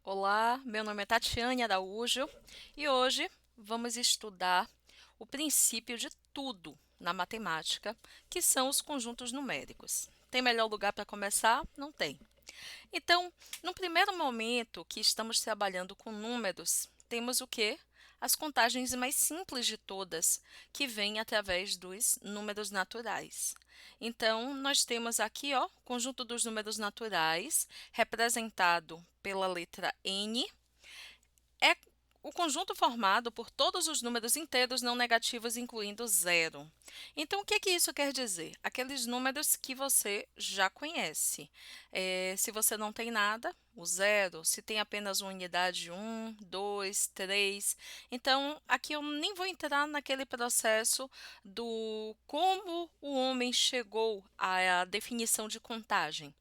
Olá, meu nome é Tatiane Araújo e hoje vamos estudar o princípio de tudo na matemática, que são os conjuntos numéricos. Tem melhor lugar para começar? Não tem. Então, no primeiro momento que estamos trabalhando com números, temos o quê? As contagens mais simples de todas, que vêm através dos números naturais. Então, nós temos aqui, ó, o conjunto dos números naturais, representado pela letra N, é o conjunto formado por todos os números inteiros não negativos, incluindo zero. Então, o que que isso quer dizer? Aqueles números que você já conhece. Se você não tem nada, o zero. Se tem apenas uma unidade, um, dois, três. Então, aqui eu nem vou entrar naquele processo do como o homem chegou à definição de contagem.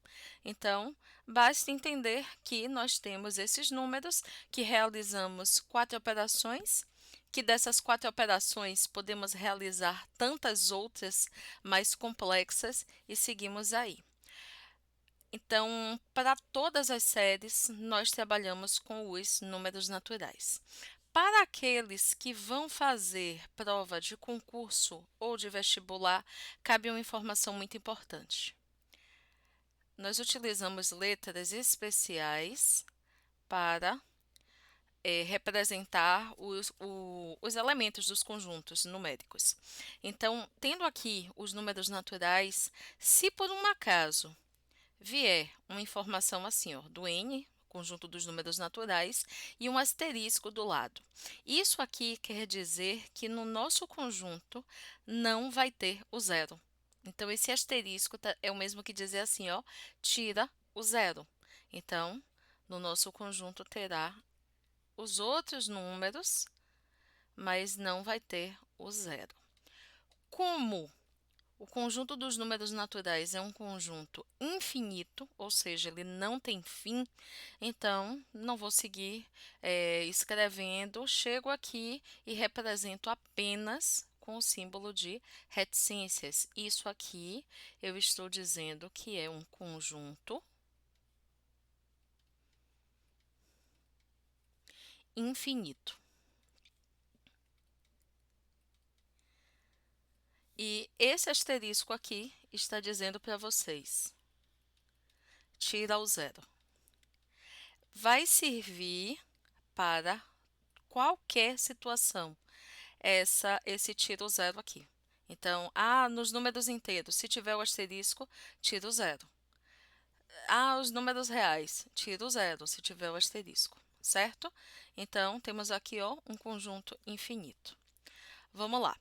Então, basta entender que nós temos esses números que realizamos quatro operações, que dessas quatro operações podemos realizar tantas outras mais complexas e seguimos aí. Então, para todas as séries, nós trabalhamos com os números naturais. Para aqueles que vão fazer prova de concurso ou de vestibular, cabe uma informação muito importante. Nós utilizamos letras especiais para representar os elementos dos conjuntos numéricos. Então, tendo aqui os números naturais, se por um acaso vier uma informação assim, ó, do N, conjunto dos números naturais, e um asterisco do lado. Isso aqui quer dizer que no nosso conjunto não vai ter o zero. Então, esse asterisco é o mesmo que dizer assim, ó, tira o zero. Então, no nosso conjunto terá os outros números, mas não vai ter o zero. Como o conjunto dos números naturais é um conjunto infinito, ou seja, ele não tem fim, então não vou seguir escrevendo. Chego aqui e represento apenas com o símbolo de reticências. Isso aqui eu estou dizendo que é um conjunto infinito. E esse asterisco aqui está dizendo para vocês: tira o zero. Vai servir para qualquer situação esse tira o zero aqui. Então, nos números inteiros, se tiver o asterisco, tira o zero. Os números reais, tira o zero se tiver o asterisco, certo? Então, temos aqui, ó, um conjunto infinito. Vamos lá.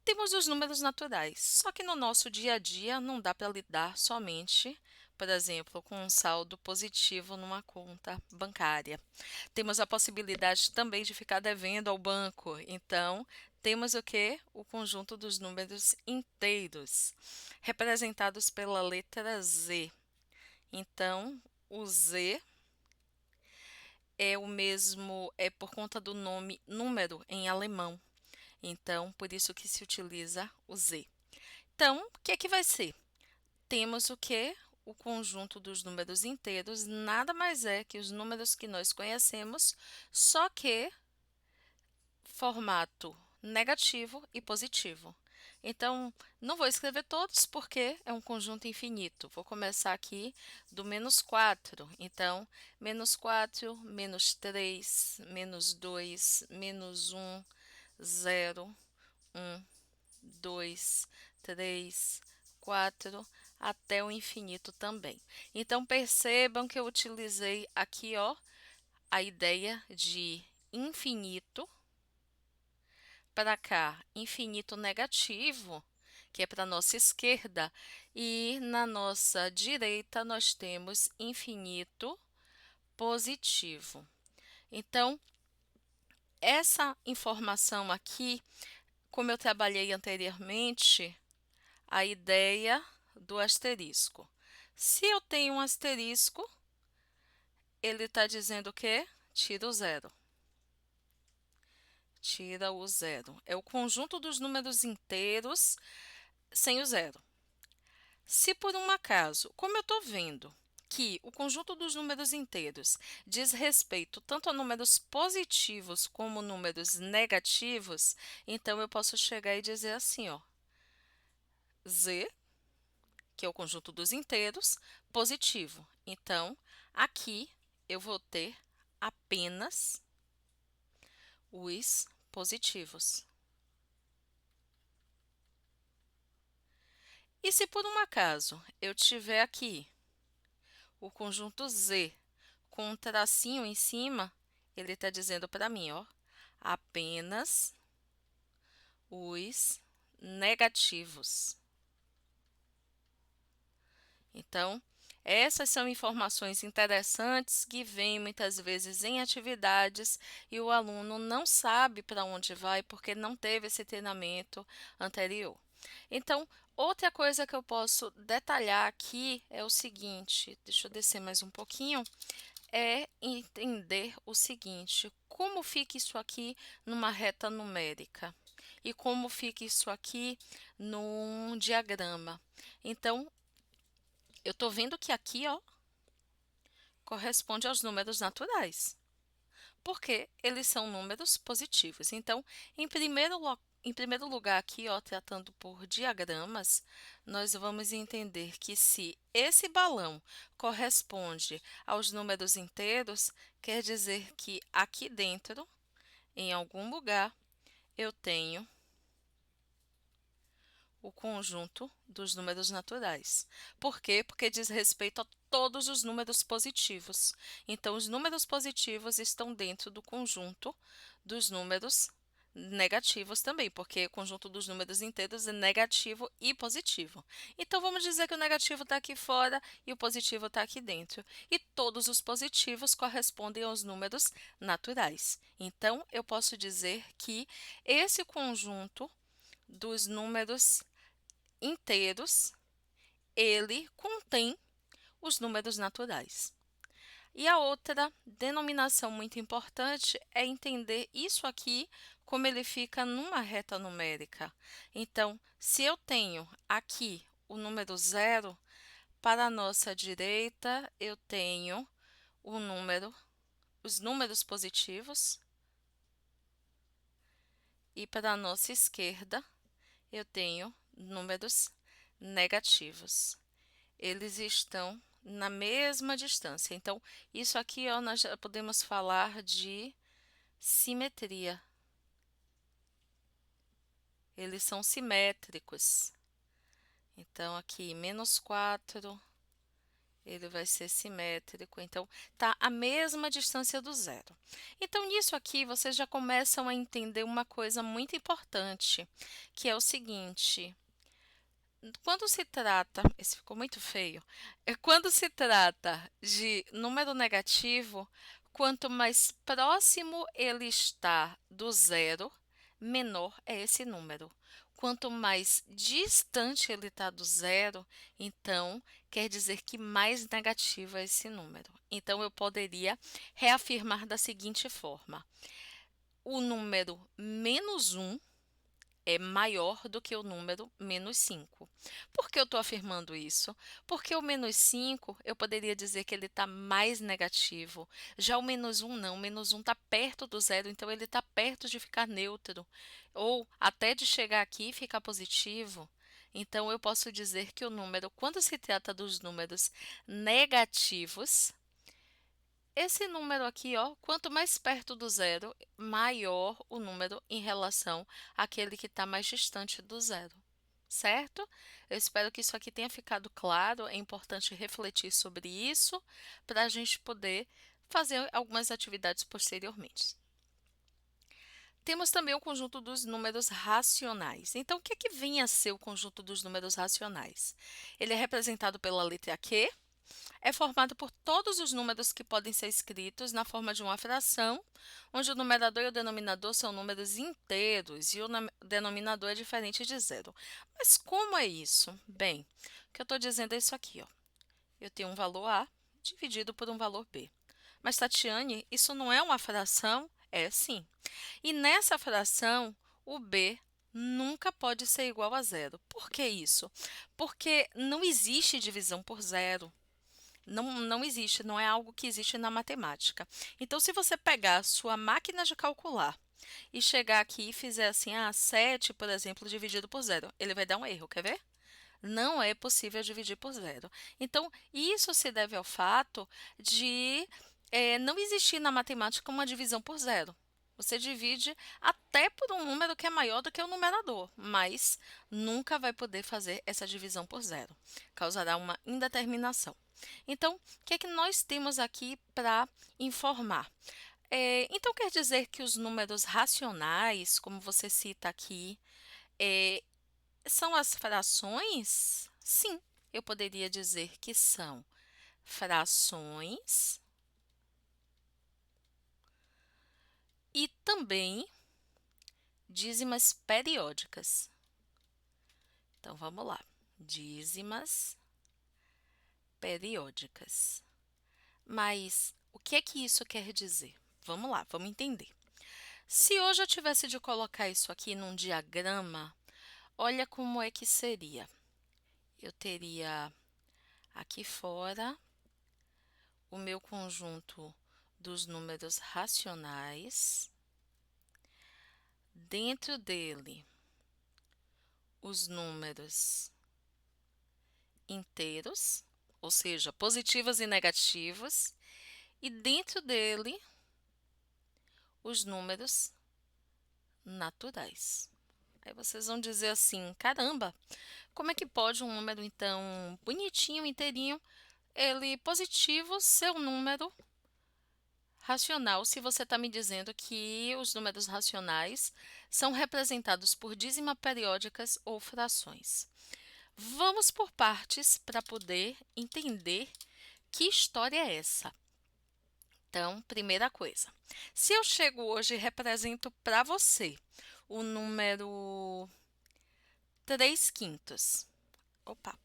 Temos os números naturais, só que no nosso dia a dia não dá para lidar somente, por exemplo, com um saldo positivo numa conta bancária. Temos a possibilidade também de ficar devendo ao banco. Então, temos o que? O conjunto dos números inteiros, representados pela letra Z. Então, o Z é o mesmo, é por conta do nome número em alemão. Então, por isso que se utiliza o Z. Então, o que é que vai ser? Temos o que? O conjunto dos números inteiros nada mais é que os números que nós conhecemos, só que formato negativo e positivo. Então, não vou escrever todos porque é um conjunto infinito. Vou começar aqui do menos 4. Então, menos 4, menos 3, menos 2, menos 1, 0, 1, 2, 3, 4, até o infinito também. Então, percebam que eu utilizei aqui, ó, a ideia de infinito. Para cá, infinito negativo, que é para a nossa esquerda, e na nossa direita nós temos infinito positivo. Então, essa informação aqui, como eu trabalhei anteriormente, a ideia do asterisco. Se eu tenho um asterisco, ele está dizendo o quê? Tira o zero. Tira o zero. É o conjunto dos números inteiros sem o zero. Se por um acaso, como eu estou vendo que o conjunto dos números inteiros diz respeito tanto a números positivos como números negativos, então eu posso chegar e dizer assim, ó, z, que é o conjunto dos inteiros, positivo. Então, aqui eu vou ter apenas os positivos. E se por um acaso eu tiver aqui o conjunto Z com um tracinho em cima, ele está dizendo para mim, ó, apenas os negativos. Então, essas são informações interessantes que vêm muitas vezes em atividades e o aluno não sabe para onde vai porque não teve esse treinamento anterior. Então, outra coisa que eu posso detalhar aqui é o seguinte, deixa eu descer mais um pouquinho, é entender o seguinte, como fica isso aqui numa reta numérica e como fica isso aqui num diagrama. Então, eu estou vendo que aqui, ó, corresponde aos números naturais, porque eles são números positivos. Então, em primeiro lugar aqui, ó, tratando por diagramas, nós vamos entender que se esse balão corresponde aos números inteiros, quer dizer que aqui dentro, em algum lugar, eu tenho o conjunto dos números naturais. Por quê? Porque diz respeito a todos os números positivos. Então, os números positivos estão dentro do conjunto dos números negativos também, porque o conjunto dos números inteiros é negativo e positivo. Então, vamos dizer que o negativo está aqui fora e o positivo está aqui dentro. E todos os positivos correspondem aos números naturais. Então, eu posso dizer que esse conjunto dos números inteiros, ele contém os números naturais. E a outra denominação muito importante é entender isso aqui como ele fica numa reta numérica. Então, se eu tenho aqui o número 0, para a nossa direita eu tenho os números positivos e para a nossa esquerda eu tenho números negativos. Eles estão na mesma distância. Então, isso aqui, ó, nós já podemos falar de simetria. Eles são simétricos. Então, aqui, -4, ele vai ser simétrico. Então, tá a mesma distância do zero. Então, nisso aqui, vocês já começam a entender uma coisa muito importante, que é o seguinte: quando se trata, esse ficou muito feio, quando se trata de número negativo, quanto mais próximo ele está do zero, menor é esse número. Quanto mais distante ele está do zero, então quer dizer que mais negativo é esse número. Então eu poderia reafirmar da seguinte forma: o número -1 é maior do que o número -5. Por que eu estou afirmando isso? Porque o -5 eu poderia dizer que ele está mais negativo. Já o -1 não, o -1 está perto do zero, então ele está perto de ficar neutro. Ou até de chegar aqui e ficar positivo. Então eu posso dizer que o número, quando se trata dos números negativos, esse número aqui, ó, quanto mais perto do zero, maior o número em relação àquele que está mais distante do zero, certo? Eu espero que isso aqui tenha ficado claro. É importante refletir sobre isso para a gente poder fazer algumas atividades posteriormente. Temos também o conjunto dos números racionais. Então, o que é que vem a ser o conjunto dos números racionais? Ele é representado pela letra Q. É formado por todos os números que podem ser escritos na forma de uma fração, onde o numerador e o denominador são números inteiros e o denominador é diferente de zero. Mas como é isso? Bem, o que eu estou dizendo é isso aqui, ó. Eu tenho um valor A dividido por um valor B. Mas, Tatiane, isso não é uma fração? É sim. E nessa fração, o B nunca pode ser igual a zero. Por que isso? Porque não existe divisão por zero. Não existe, não é algo que existe na matemática. Então, se você pegar a sua máquina de calcular e chegar aqui e fizer assim, 7, por exemplo, dividido por zero, ele vai dar um erro, quer ver? Não é possível dividir por zero. Então, isso se deve ao fato de não existir na matemática uma divisão por zero. Você divide até por um número que é maior do que o numerador, mas nunca vai poder fazer essa divisão por zero. Causará uma indeterminação. Então, o que é que nós temos aqui para informar? Então, quer dizer que os números racionais, como você cita aqui, é, são as frações? Sim, eu poderia dizer que são frações e também dízimas periódicas. Então, vamos lá. Dízimas periódicas. Mas o que é que isso quer dizer? Vamos lá, vamos entender. Se hoje eu tivesse de colocar isso aqui num diagrama, olha como é que seria. Eu teria aqui fora o meu conjunto dos números racionais, dentro dele os números inteiros, ou seja, positivos e negativos, e dentro dele os números naturais. Aí vocês vão dizer assim: caramba, como é que pode um número então bonitinho, inteirinho, ele positivo ser um número racional, se você está me dizendo que os números racionais são representados por dízimas periódicas ou frações? Vamos por partes para poder entender que história é essa. Então, primeira coisa, se eu chego hoje e represento para você o número 3 quintos. Opa,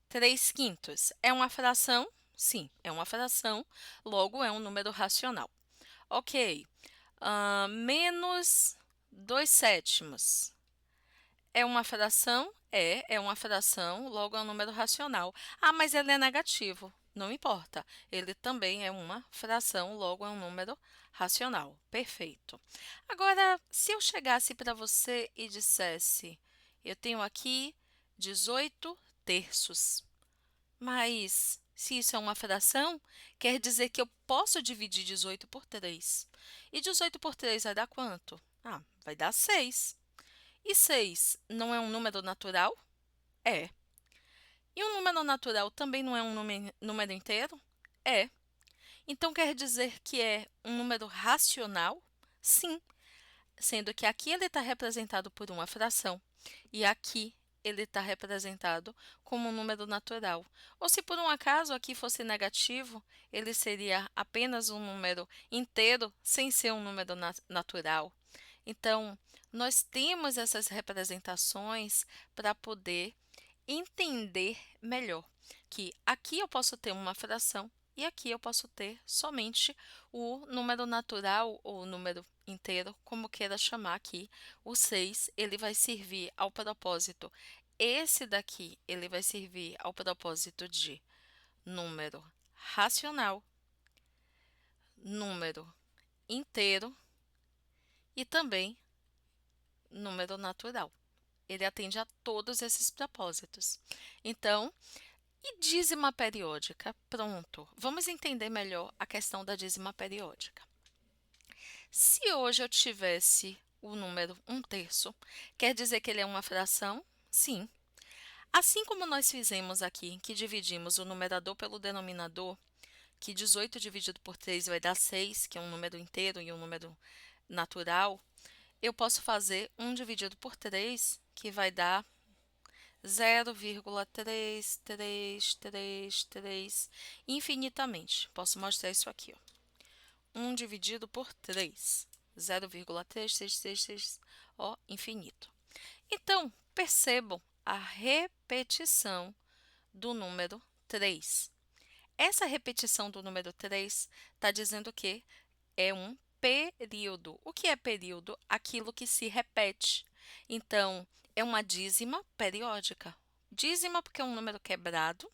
3 quintos é uma fração? Sim, é uma fração, logo é um número racional. Ok, menos 2 sétimos. É uma fração? É uma fração, logo é um número racional. Mas ele é negativo. Não importa, ele também é uma fração, logo é um número racional. Perfeito. Agora, se eu chegasse para você e dissesse, eu tenho aqui 18 terços. Mas se isso é uma fração, quer dizer que eu posso dividir 18 por 3. E 18 por 3 vai dar quanto? Vai dar 6. E 6 não é um número natural? É. E um número natural também não é um número inteiro? É. Então quer dizer que é um número racional? Sim, sendo que aqui ele está representado por uma fração e aqui ele está representado como um número natural. Ou se por um acaso aqui fosse negativo, ele seria apenas um número inteiro sem ser um número natural. Então, nós temos essas representações para poder entender melhor que aqui eu posso ter uma fração e aqui eu posso ter somente o número natural ou o número inteiro, como queira chamar aqui. O 6, ele vai servir ao propósito. Esse daqui, ele vai servir ao propósito de número racional, número inteiro e também número natural. Ele atende a todos esses propósitos. Então, e dízima periódica? Pronto. Vamos entender melhor a questão da dízima periódica. Se hoje eu tivesse o número 1 terço, quer dizer que ele é uma fração? Sim. Assim como nós fizemos aqui, que dividimos o numerador pelo denominador, que 18 dividido por 3 vai dar 6, que é um número inteiro e um número natural, eu posso fazer 1 dividido por 3, que vai dar 0,3333 infinitamente. Posso mostrar isso aqui, ó. 1 dividido por 3, 0,3333, ó, infinito. Então, percebam a repetição do número 3. Essa repetição do número 3 está dizendo que é um período. O que é período? Aquilo que se repete. Então, é uma dízima periódica. dízima porque é um número quebrado,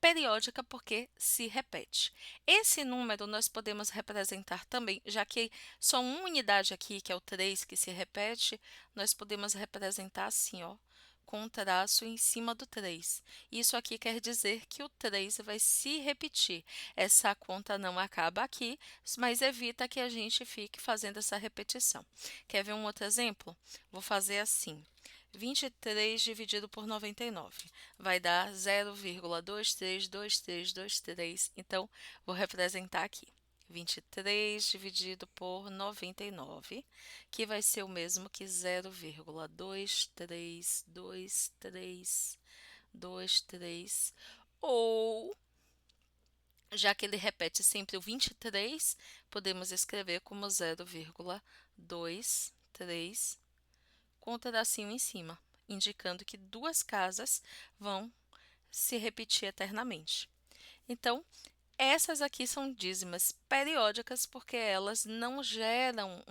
periódica porque se repete. Esse número nós podemos representar também, já que só uma unidade aqui, que é o 3, que se repete, nós podemos representar assim, ó, com um traço em cima do 3. Isso aqui quer dizer que o 3 vai se repetir. Essa conta não acaba aqui, mas evita que a gente fique fazendo essa repetição. Quer ver um outro exemplo? Vou fazer assim. 23 dividido por 99 vai dar 0,232323. Então, vou representar aqui. 23 dividido por 99, que vai ser o mesmo que 0,232323, ou, já que ele repete sempre o 23, podemos escrever como 0,23 com o tracinho em cima, indicando que duas casas vão se repetir eternamente. Então, essas aqui são dízimas periódicas porque elas não geram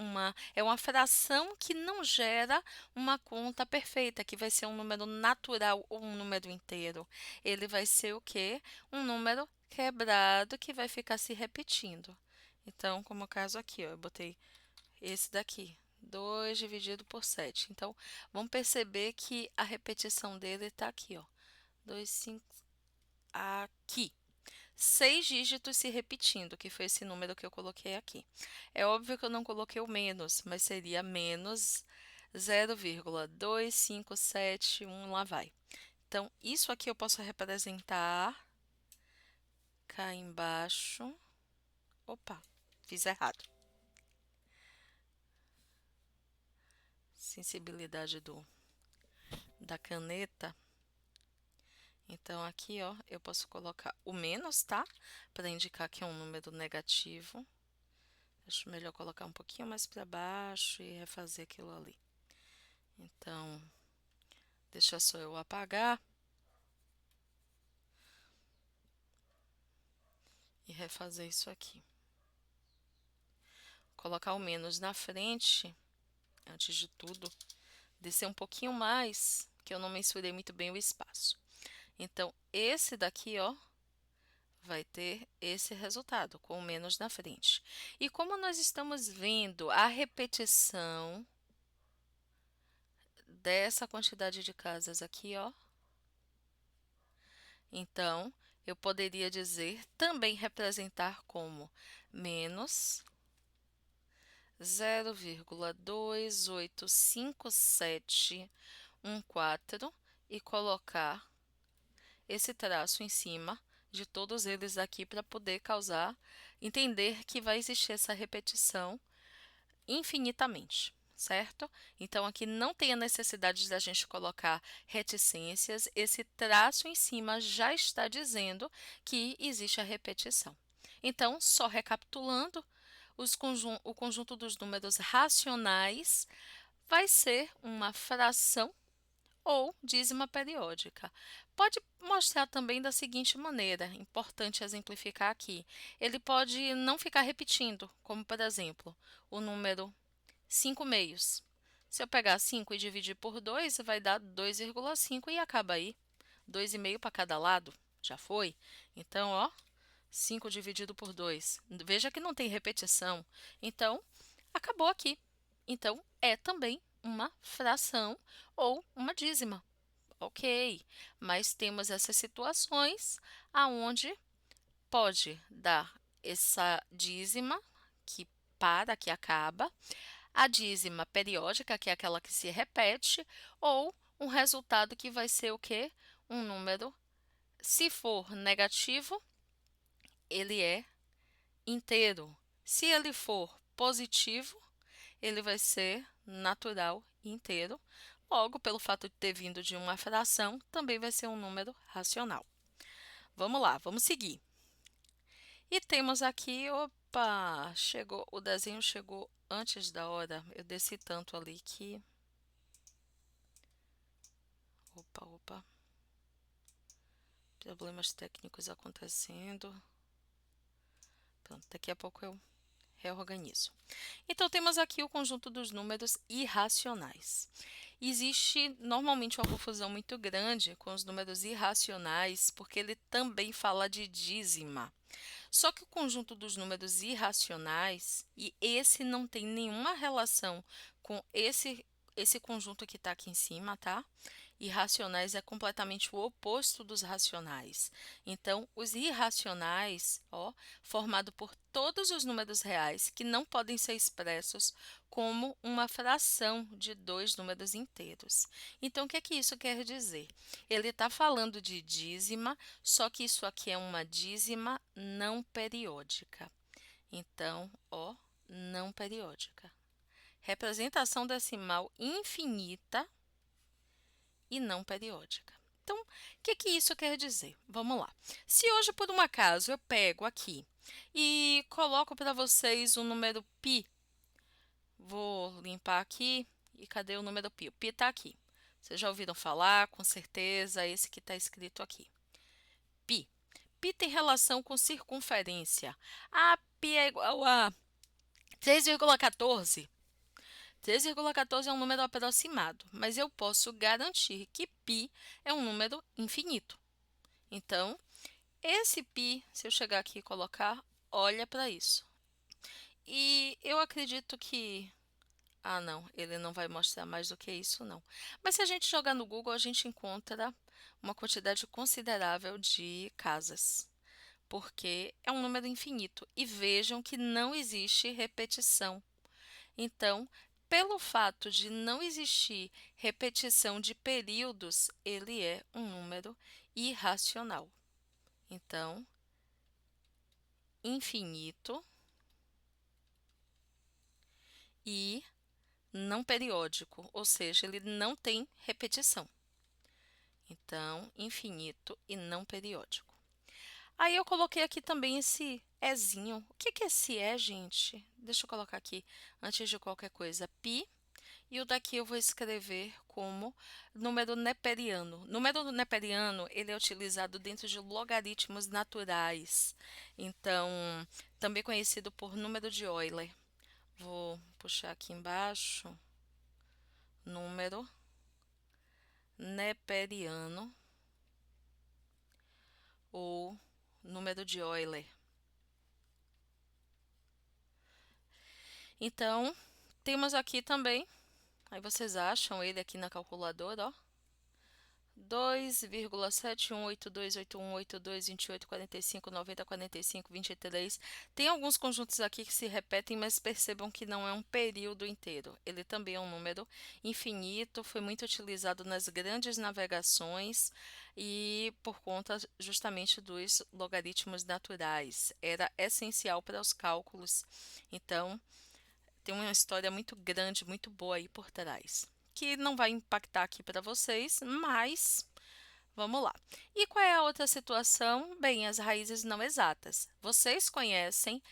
é uma fração que não gera uma conta perfeita, que vai ser um número natural ou um número inteiro. Ele vai ser o quê? Um número quebrado que vai ficar se repetindo. Então, como o caso aqui, ó, eu botei esse daqui, 2 dividido por 7. Então, vamos perceber que a repetição dele está aqui, ó. 2, 5, aqui. 6 dígitos se repetindo, que foi esse número que eu coloquei aqui. É óbvio que eu não coloquei o menos, mas seria menos 0,2571, lá vai. Então, isso aqui eu posso representar cá embaixo. Opa, fiz errado. Sensibilidade da caneta. Então, aqui, ó, eu posso colocar o menos, tá? Para indicar que é um número negativo. Acho melhor colocar um pouquinho mais para baixo e refazer aquilo ali. Então, deixa só eu apagar e refazer isso aqui. Colocar o menos na frente, antes de tudo, descer um pouquinho mais, que eu não mensurei muito bem o espaço. Então, esse daqui, ó, vai ter esse resultado, com o menos na frente. E como nós estamos vendo a repetição dessa quantidade de casas aqui, ó, então, eu poderia dizer, também representar como menos 0,285714 e colocar esse traço em cima de todos eles aqui para poder entender que vai existir essa repetição infinitamente, certo? Então, aqui não tem a necessidade da gente colocar reticências, esse traço em cima já está dizendo que existe a repetição. Então, só recapitulando, o conjunto dos números racionais vai ser uma fração ou dízima periódica. Pode mostrar também da seguinte maneira, importante exemplificar aqui. Ele pode não ficar repetindo, como por exemplo, o número 5 meios. Se eu pegar 5 e dividir por 2, vai dar 2,5 e acaba aí. 2,5 para cada lado, já foi. Então, ó, 5 dividido por 2. Veja que não tem repetição. Então, acabou aqui. Então, é também uma fração ou uma dízima. Ok, mas temos essas situações aonde pode dar essa dízima que que acaba, a dízima periódica, que é aquela que se repete, ou um resultado que vai ser o quê? Um número, se for negativo, ele é inteiro. Se ele for positivo, ele vai ser natural e inteiro. Logo, pelo fato de ter vindo de uma fração, também vai ser um número racional. Vamos lá, vamos seguir. E temos aqui, opa, o desenho chegou antes da hora. Eu desci tanto ali que... Opa. Problemas técnicos acontecendo. Pronto, daqui a pouco eu reorganizo. Então, temos aqui o conjunto dos números irracionais. Existe normalmente uma confusão muito grande com os números irracionais, porque ele também fala de dízima. Só que o conjunto dos números irracionais, e esse não tem nenhuma relação com esse conjunto que está aqui em cima, tá? Irracionais é completamente o oposto dos racionais. Então, os irracionais, ó, formado por todos os números reais que não podem ser expressos como uma fração de dois números inteiros. Então, o que é que isso quer dizer? Ele está falando de dízima, só que isso aqui é uma dízima não periódica. Então, ó, não periódica. Representação decimal infinita e não periódica. Então, o que que isso quer dizer? Vamos lá. Se hoje, por um acaso, eu pego aqui e coloco para vocês o número π, vou limpar aqui e cadê o número π? O π está aqui. Vocês já ouviram falar, com certeza, esse que está escrito aqui. Π. Π tem relação com circunferência. Π é igual a 3,14. 3,14 é um número aproximado, mas eu posso garantir que π é um número infinito. Então, esse π, se eu chegar aqui e colocar, olha para isso. E eu acredito que... Ah, não, ele não vai mostrar mais do que isso, não. Mas se a gente jogar no Google, a gente encontra uma quantidade considerável de casas, porque é um número infinito. E vejam que não existe repetição. Então, pelo fato de não existir repetição de períodos, ele é um número irracional. Então, infinito e não periódico, ou seja, ele não tem repetição. Então, infinito e não periódico. Aí eu coloquei aqui também esse ezinho. O que que esse é, gente? Deixa eu colocar aqui, antes de qualquer coisa, π. E o daqui eu vou escrever como número neperiano. Número neperiano, ele é utilizado dentro de logaritmos naturais. Então, também conhecido por número de Euler. Vou puxar aqui embaixo. Número neperiano ou número de Euler. Então, temos aqui também, aí vocês acham ele aqui na calculadora, ó. 2,718281822845904523. Tem alguns conjuntos aqui que se repetem, mas percebam que não é um período inteiro. Ele também é um número infinito, foi muito utilizado nas grandes navegações e por conta justamente dos logaritmos naturais. Era essencial para os cálculos. Então, tem uma história muito grande, muito boa aí por trás, que não vai impactar aqui para vocês, mas vamos lá. E qual é a outra situação? Bem, as raízes não exatas. Vocês conhecem,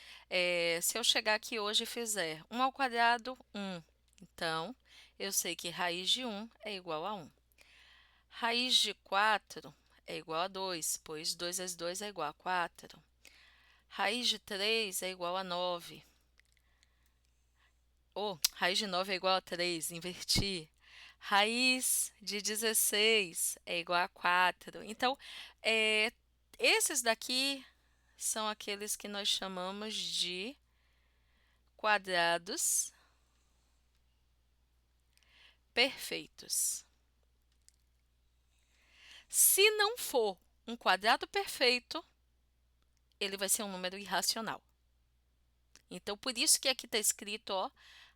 se eu chegar aqui hoje e fizer 1 ao quadrado, 1. Então, eu sei que raiz de 1 é igual a 1. Raiz de 4 é igual a 2, pois 2 vezes 2 é igual a 4. Raiz de 3 é igual a 9. Raiz de 9 é igual a 3, inverti. Raiz de 16 é igual a 4. Então, esses daqui são aqueles que nós chamamos de quadrados perfeitos. Se não for um quadrado perfeito, ele vai ser um número irracional. Então, por isso que aqui está escrito, ó,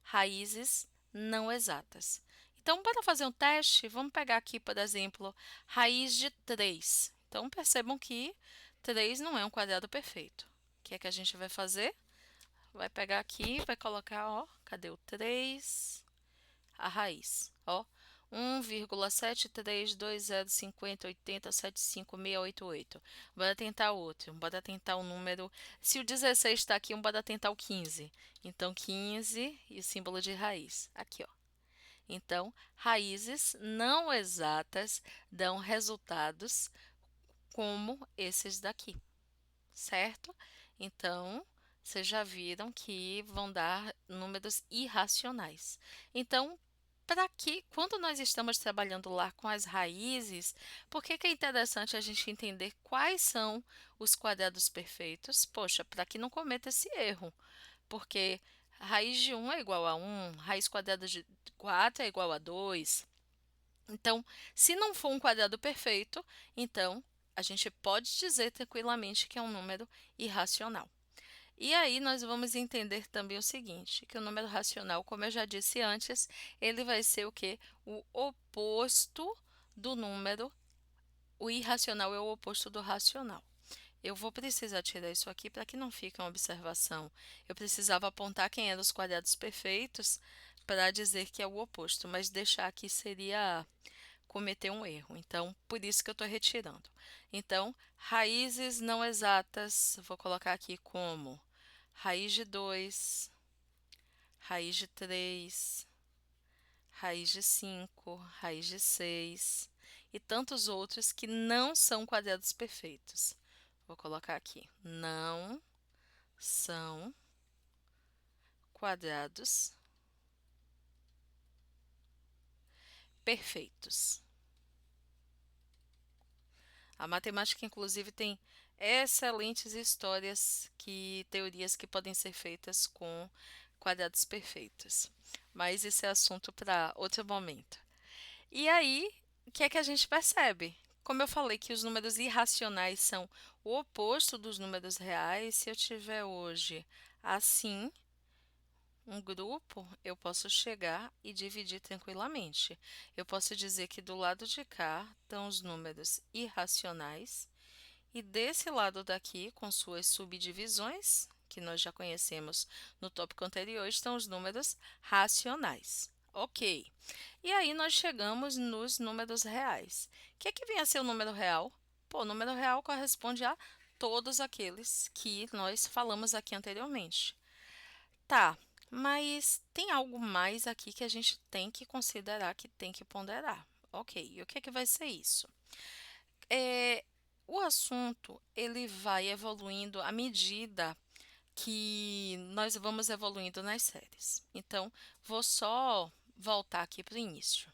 raízes não exatas. Então, para fazer um teste, vamos pegar aqui, por exemplo, raiz de 3. Então, percebam que 3 não é um quadrado perfeito. O que é que a gente vai fazer? Vai pegar aqui, vai colocar, ó, cadê o 3? A raiz, ó, 1,7320508075688. Bora tentar outro, bora tentar o número... Se o 16 está aqui, bora tentar o 15. Então, 15 e o símbolo de raiz, aqui, ó. Então, raízes não exatas dão resultados como esses daqui, certo? Então, vocês já viram que vão dar números irracionais. Então, para que, quando nós estamos trabalhando lá com as raízes, por que que é interessante a gente entender quais são os quadrados perfeitos? Poxa, para que não cometa esse erro, porque raiz de 1 é igual a 1, raiz quadrada de 4 é igual a 2. Então, se não for um quadrado perfeito, então a gente pode dizer tranquilamente que é um número irracional. E aí nós vamos entender também o seguinte, que o número racional, como eu já disse antes, ele vai ser o quê? O oposto do número. O irracional é o oposto do racional. Eu vou precisar tirar isso aqui para que não fique uma observação. Eu precisava apontar quem eram os quadrados perfeitos para dizer que é o oposto, mas deixar aqui seria cometer um erro. Então, por isso que eu estou retirando. Então, raízes não exatas, vou colocar aqui como raiz de 2, raiz de 3, raiz de 5, raiz de 6 e tantos outros que não são quadrados perfeitos. Vou colocar aqui, não são quadrados perfeitos. A matemática, inclusive, tem excelentes teorias que podem ser feitas com quadrados perfeitos. Mas esse é assunto para outro momento. E aí, o que é que a gente percebe? Como eu falei que os números irracionais são o oposto dos números reais, se eu tiver hoje assim um grupo, eu posso chegar e dividir tranquilamente. Eu posso dizer que do lado de cá estão os números irracionais e desse lado daqui, com suas subdivisões, que nós já conhecemos no tópico anterior, estão os números racionais. Ok. E aí nós chegamos nos números reais. O que é que vem a ser o número real? Pô, o número real corresponde a todos aqueles que nós falamos aqui anteriormente. Tá, mas tem algo mais aqui que a gente tem que considerar, que tem que ponderar. Ok, e o que é que vai ser isso? O assunto ele vai evoluindo à medida que nós vamos evoluindo nas séries. Então, vou só voltar aqui para o início.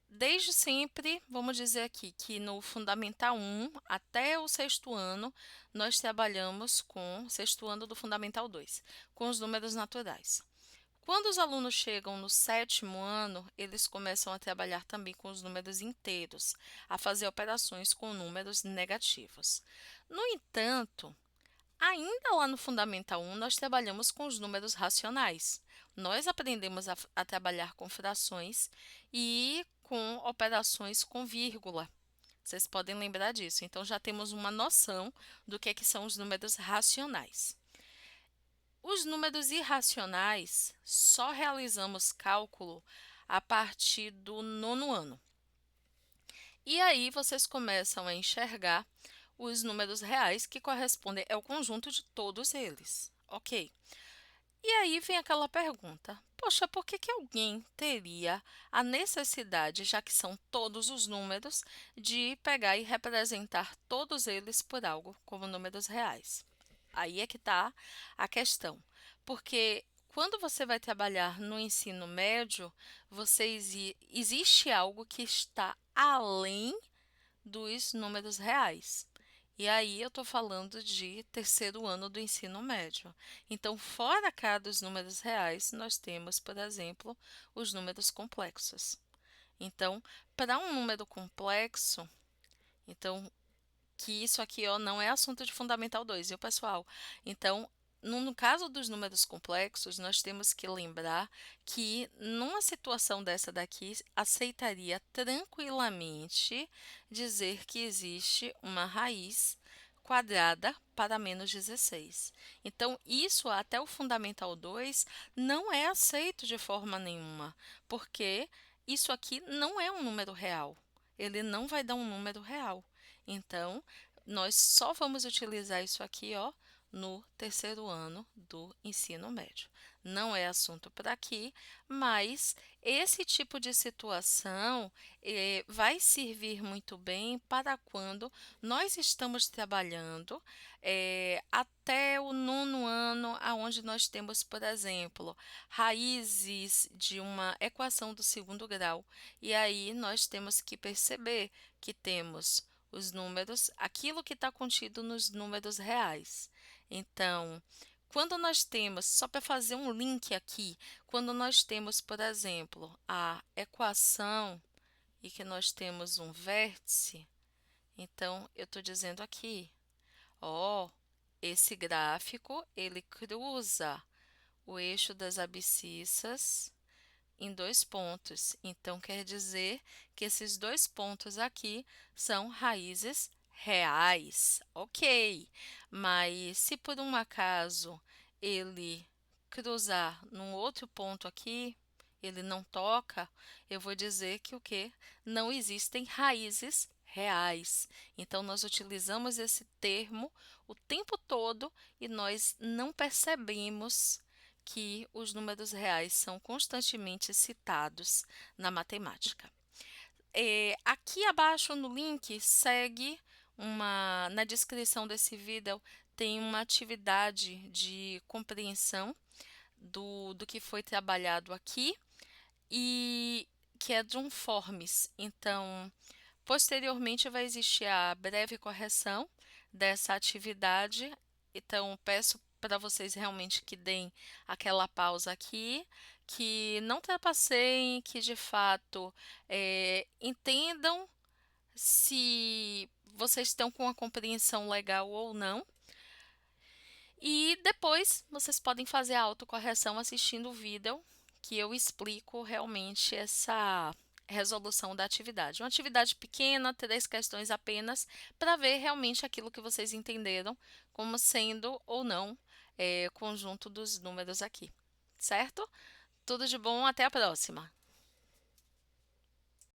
Desde sempre, vamos dizer aqui que no Fundamental 1 até o sexto ano, nós trabalhamos com sexto ano do Fundamental 2, com os números naturais. Quando os alunos chegam no sétimo ano, eles começam a trabalhar também com os números inteiros, a fazer operações com números negativos. No entanto, ainda lá no Fundamental 1, nós trabalhamos com os números racionais. Nós aprendemos a trabalhar com frações e com operações com vírgula. Vocês podem lembrar disso. Então, já temos uma noção do que são os números racionais. Os números irracionais só realizamos cálculo a partir do nono ano. E aí vocês começam a enxergar os números reais que correspondem ao conjunto de todos eles. Ok. E aí vem aquela pergunta: poxa, por que que alguém teria a necessidade, já que são todos os números, de pegar e representar todos eles por algo como números reais? Aí é que está a questão, porque quando você vai trabalhar no ensino médio, existe algo que está além dos números reais. E aí eu estou falando de terceiro ano do ensino médio. Então, fora cá dos números reais, nós temos, por exemplo, os números complexos. Então, para um número complexo, então que isso aqui ó, não é assunto de Fundamental 2, viu, pessoal? Então, no caso dos números complexos, nós temos que lembrar que numa situação dessa daqui, aceitaria tranquilamente dizer que existe uma raiz quadrada para menos 16. Então, isso até o Fundamental 2 não é aceito de forma nenhuma, porque isso aqui não é um número real. Ele não vai dar um número real. Então, nós só vamos utilizar isso aqui, ó, no terceiro ano do ensino médio. Não é assunto para aqui, mas esse tipo de situação vai servir muito bem para quando nós estamos trabalhando até o nono onde nós temos, por exemplo, raízes de uma equação do segundo grau. E aí nós temos que perceber que temos os números, aquilo que está contido nos números reais. Então, quando nós temos, só para fazer um link aqui, quando nós temos, por exemplo, a equação e que nós temos um vértice, então eu estou dizendo aqui, ó, esse gráfico ele cruza o eixo das abscissas em dois pontos. Então quer dizer que esses dois pontos aqui são raízes reais, ok? Mas se por um acaso ele cruzar num outro ponto aqui, ele não toca, eu vou dizer que o que? Não existem raízes reais. Então nós utilizamos esse termo o tempo todo e nós não percebemos que os números reais são constantemente citados na matemática. Aqui abaixo no link segue na descrição desse vídeo tem uma atividade de compreensão do que foi trabalhado aqui e que é de um forms. Então, posteriormente vai existir a breve correção dessa atividade. Então, peço para vocês realmente que deem aquela pausa aqui, que não trapaceiem, que de fato entendam se vocês estão com a compreensão legal ou não. E depois vocês podem fazer a autocorreção assistindo o vídeo que eu explico realmente essa resolução da atividade. Uma atividade pequena, 3 questões apenas, para ver realmente aquilo que vocês entenderam como sendo ou não conjunto dos números aqui, certo? Tudo de bom, até a próxima!